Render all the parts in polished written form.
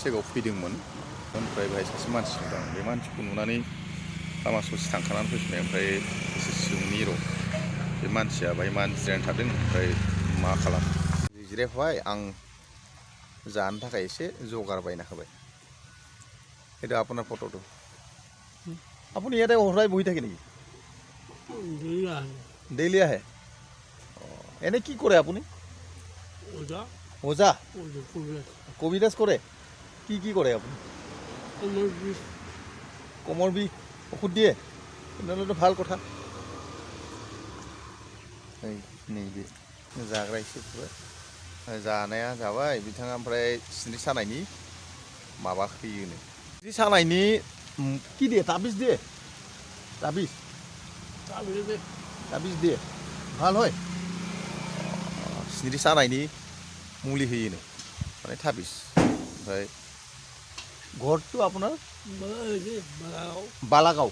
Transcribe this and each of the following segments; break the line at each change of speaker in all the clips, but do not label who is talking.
सिगाङाव फैदोंमोन ओमफ्राय बेहाय सासे मानसि दं बे मानसिखौ नुनानै लामा ससे थांखानानै फैफिननाय ओमफ्राय एसे सोंनि र' बे मानसिया बाहाय मानो जिरायना थादों ओमफ्राय मा खालाम जिरायफाबाय आं जानो थाखाय एसे जगार बायना होबाय এটা আপনার ফটোটো আপনি ইয়াতে সদায় বহি থাকে নেকি ডেইলি আহে এনে কি কৰে আপুনি ওজা কবিৰাজ কৰে কি কি কৰে আপুনি কোমৰ বিষ ঔষধ দিয়ে তেনেহ'লেতো ভাল কথা नैबे जाग्रा एसे जानाया जाबाय बिथाङा ओमफ्राय सिनस्रि सानायनि माबा होयोनो सिनस्रि सानायनि কি দিয়ে তাবিজ দিয়ে তাবিজ দিয়ে ভাল হয় सिनस्रि सानायनि मुलि होयोनो माने ताबिज ओमफ्राय ঘৰটো আপোনাৰ বালাগাঁও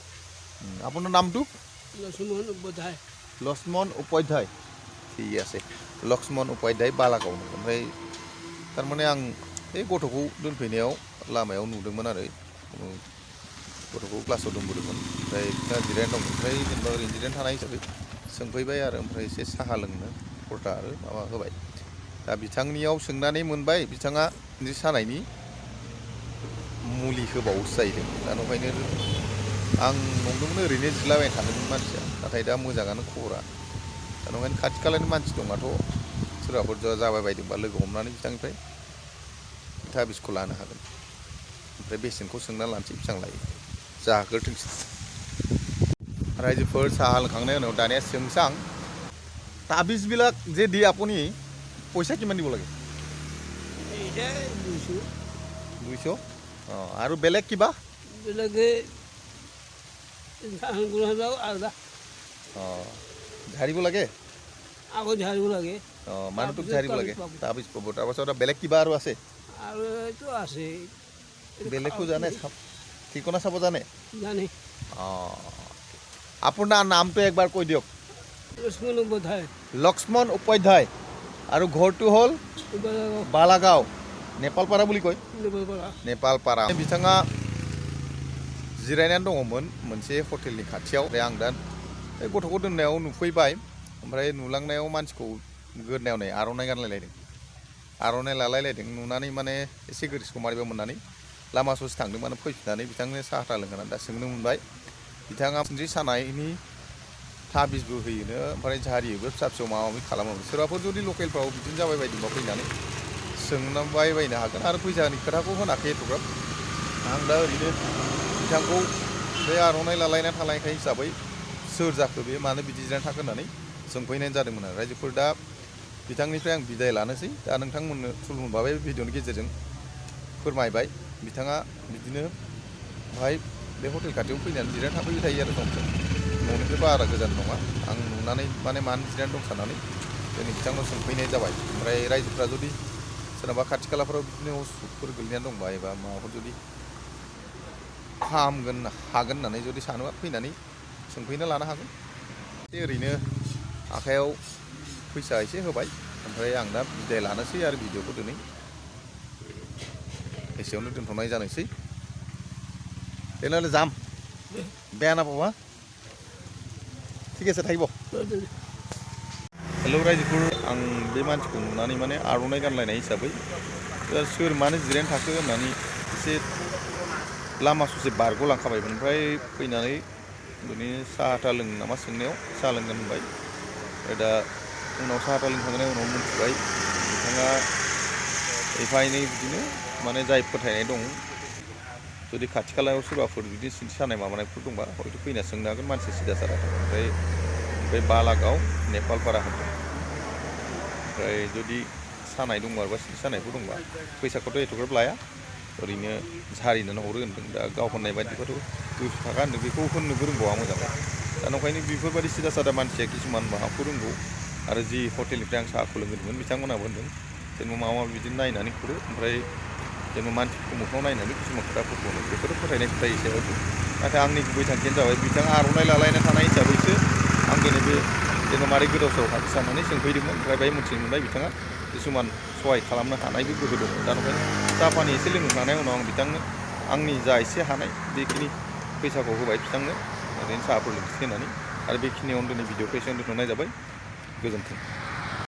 আপোনাৰ নামটো লক্ষ্মণ উপাধ্যায় ঠিক আছে লক্ষ্মণ উপাধ্যায় বালাगाव ओमफ्राय थारमाने आं बे गथ'खौ दोनफैनायाव लामायाव नुदोंमोन आरो गथ'खौ क्लासाव दोनबोदोंमोन ओमफ्राय बिथाङा जिरायना दं ओमफ्राय जेनेबा ओरैनो जिरायना थानाय हिसाबै सोंफैबाय आरो ओमफ्राय एसे साहा लोंनो खरथा आरो माबा होबाय दा बिथांनियाव सोंनानै मोनबाय बिथाङा सिनस्रि सानायनि मुलि होबावोसो जाहैदों दा नंखायनो आं नंदोंमोन ओरैनो जिरायलाबायना थादोंमोन मानसिया नाथाय दा मोजाङानो खबरा दा नंखायनो खाथि खालानि मानसि दंबाथ' सोरबाफोर जाबाय बायदोंबा लोगो हमनानै बिथांनिफ्राय ताबिजखौ लानो हागोन ओमफ्राय बेसेनखौ सोंना लानोसै बेसेबां लायो जाग्रोथोंसै रायजोफोर साहा लोंखांनायनि उनाव दानिया सोंसां তাবিজবিলাক যে দিয়ে আপুনি পইচা কিমান দিব লাগে 200 অঁ আৰু বেলেগ কিবা অঁ ঝাৰিব লাগে
আকৌ ঝাৰিব লাগে
অঁ মানুহটোক ঝাৰিব লাগে তাবিজ পাব তাৰপাছত বেলেগ কিবা আৰু আছে
আৰু এইটো আছে
বেলেগো জানে ঠিকনা চাব জানে
জানে
অঁ আপোনাৰ নামটো একবাৰ কৈ দিয়ক লক্ষ্মণ উপাধ্যায় আৰু ঘৰটো হ'ল বালাগাঁও নেপালপাৰা বুলি কয় নেপালপাৰা बिथाङा जिरायनानै दङमोन मोनसे हटेलनि खाथियाव आं दा गथ'खौ दोननायाव नुफैबाय ओमफ्राय नुलांनायाव मानसिखौ गोदनायाव नै आर'नाइ गानलायलायदों आर'नाइ लालायलायदों नुनानै माने एसे गोसोखौ मारैबा मोननानै लामा ससे थांदों माने फैफिननानै बिथांनो साहा था लोंहोनानै दा सोंनो मोनबाय बिथाङा सिनस्रि सानायनि ताबिजबो होयोनो ओमफ्राय झारियोबो फिसा फिसौ माबा माबि खालामो सोरबाफोर जुदि लकेलफ्राव बिदिनो जाबाय बायदोंबा फैनानै सोंनांबाय बायनो हागोन आरो फैसानि खोथाखौ होनाखै एथ'ग्राब आं दा ओरैनो बिथांखौ बे आर'नाइ लालायना थालायनाय हिसाबै सोर जाखो बे मानो बिदि जिरायना थाखो होननानै सोंफैनाय जादोंमोन आरो रायजोफोर दा बिथांनिफ्राय आं बिदाय लानोसै दा नोंथांमोननो थुलुंगा बे भिडिअनि गेजेरजों फोरमायबाय बिथाङा बिदिनो बेहाय बे हटेल खाथियाव फैनानै जिरायना थाफैबाय थायो आरो सम सम न'निफ्राय बारा गोजान नङा आं नुनानै माने मानो जिरायना दं साननानै दिनै बिथांनाव सोंफैनाय जाबाय ओमफ्राय रायजोफ्रा जुदि सोरनाबा खाथि खालाफोराव बिदिनो उसुखफोर गोलैनानै दंबा एबा माबाफोर जुदि फाहामगोन हागोन होननानै जुदि सानोबा फैनानै सोंफैना लानो हागोन ओरैनो आखायाव फैसा एसे होबाय ओमफ्राय आं दा बिदाय लानोसै आरो भिडिअखौ दिनै एसेयावनो दोनथ'नाय जानोसै তেনেহ'লে যাম বেয়া নাপাবা ঠিক আছে থাকিব हेल' रायजोफोर आं बे मानसिखौ नुनानै माने आर'नाइ गानलायनाय हिसाबै सोर मानो जिरायना थाखो होननानै एसे लामा ससे बारग'लांखाबायमोन ओमफ्राय फैनानै बिदिनो साहा था लोंनो नामा सोंनायाव साहा लोंगोन होनबाय ओमफ्राय दा उनाव साहा था लोंखांनायनि उनाव मिन्थिबाय बिथाङा एफा एनै बिदिनो माने जाय फोथायनाय दं जुदि खाथि खालायाव सोरबाफोर जुदि सिनस्रि सानाय माबानायफोर दंबा हयथ' फैना सोंनो हागोन मानसि सिदा सादा ओमफ्राय बे बालागाव नेपालपारा होनदों ओमफ्राय जुदि सानाय दंबा बा सिनस्रि सानायफोर दंबा फैसाखौथ' एथ'ग्राब लाया ओरैनो झारिनानै हरो होनदों दा गाव होननाय बायदिबाथ' 200 थाखा होनदों बेखौ होननोबो रोंबावा मोजाङै दा नंखायनो बेफोरबायदि सिदा सादा मानसिया किसुमान माबाखौ रोंगौ आरो जि हटेलनिफ्राय आं साहाखौ लोंदोंमोन बिथांमोनाबो होनदों जेनेबा माबा माबि बिदिनो नायनानै हरो ओमफ्राय जेनेबा मानसिफोरखौ मोखाङाव नायनानै किसुमान खोथाफोरखौ होनो बेफोरो फोथायनाय खोथा हिसाबै नाथाय आंनि गुबै थांखियानो जाबाय बिथाङा आर'नाइ लालायना थानाय हिसाबैसो आं दिनै बे जेनेबा मारै गोदाव सोराव थाखो साननानै सोंफैदोंमोन ओमफ्राय बेहाय मोनथिनो मोनबाय बिथाङा किसुमान सहाय खालामनो हानायबो गोहो दङ दा ओंखायनो साहा पानि एसे लोंहोखांनायनि उनाव आं बिथांनो आंनि जा एसे हानाय बेखिनि फैसाखौ होबाय बिथांनो ओरैनो साहाफोर लोंसे होनानै आरो बेखिनियावनो दिनै भिडिअखौ एसेयावनो दोनथ'नाय जाबाय गोजोन्थों।